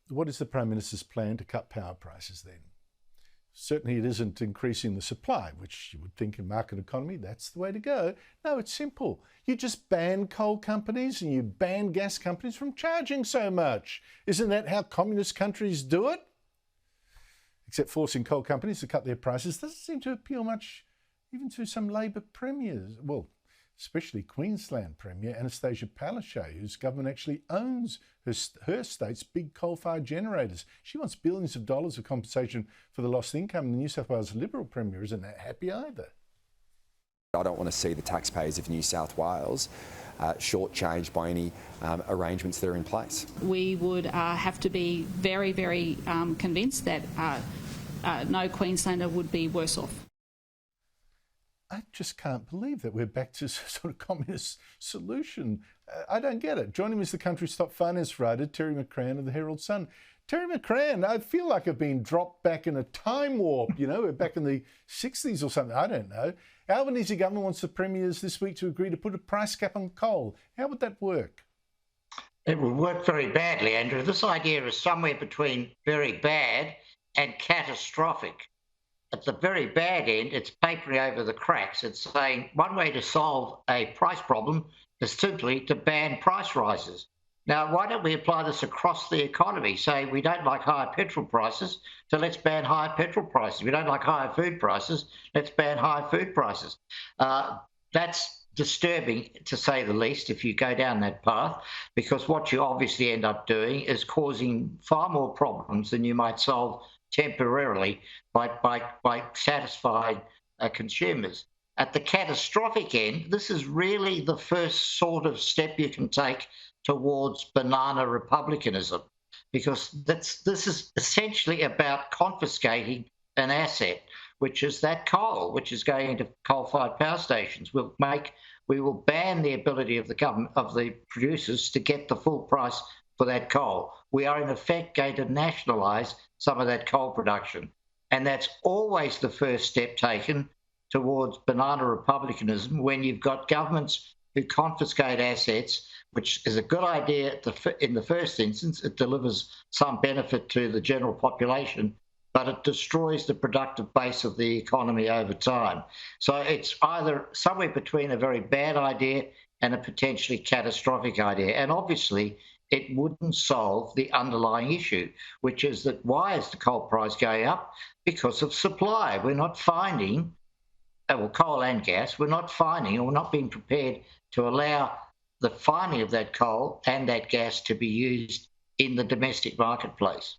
what is the Prime Minister's plan to cut power prices then? Certainly it isn't increasing the supply, which you would think in market economy, that's the way to go. No, it's simple. You just ban coal companies and you ban gas companies from charging so much. Isn't that how communist countries do it? Except forcing coal companies to cut their prices doesn't seem to appeal much even to some Labor premiers. Well, especially Queensland Premier Anastasia Palaszczuk, whose government actually owns her state's big coal-fired generators. She wants billions of dollars of compensation for the lost income. The New South Wales Liberal Premier isn't that happy either. I don't want to see the taxpayers of New South Wales shortchanged by any arrangements that are in place. We would have to be very, very convinced that no Queenslander would be worse off. I just can't believe that we're back to sort of communist solution. I don't get it. Joining me is the country's top finance writer, Terry McCrann of the Herald Sun. Terry McCrann, I feel like I've been dropped back in a time warp. You know, we're back in the 60s or something. I don't know. Albanese government wants the premiers this week to agree to put a price cap on coal. How would that work? It would work very badly, Andrew. This idea is somewhere between very bad and catastrophic. At the very bad end, it's papering over the cracks. It's saying one way to solve a price problem is simply to ban price rises. Now, why don't we apply this across the economy? Say we don't like higher petrol prices, so let's ban higher petrol prices. We don't like higher food prices, let's ban higher food prices. That's disturbing, to say the least, if you go down that path, because what you obviously end up doing is causing far more problems than you might solve temporarily by satisfying consumers. At the catastrophic end, this is really the first sort of step you can take towards banana republicanism, because this is essentially about confiscating an asset, which is that coal, which is going into coal-fired power stations. We will ban the ability of the government, of the producers, to get the full price for that coal. We are in effect going to nationalise some of that coal production. And that's always the first step taken towards banana republicanism, when you've got governments who confiscate assets, which is a good idea in the first instance. It delivers some benefit to the general population, but it destroys the productive base of the economy over time. So it's either somewhere between a very bad idea and a potentially catastrophic idea. And obviously, it wouldn't solve the underlying issue, which is that why is the coal price going up? Because of supply. We're not finding, well, coal and gas, we're not finding, or we're not being prepared to allow the finding of that coal and that gas to be used in the domestic marketplace.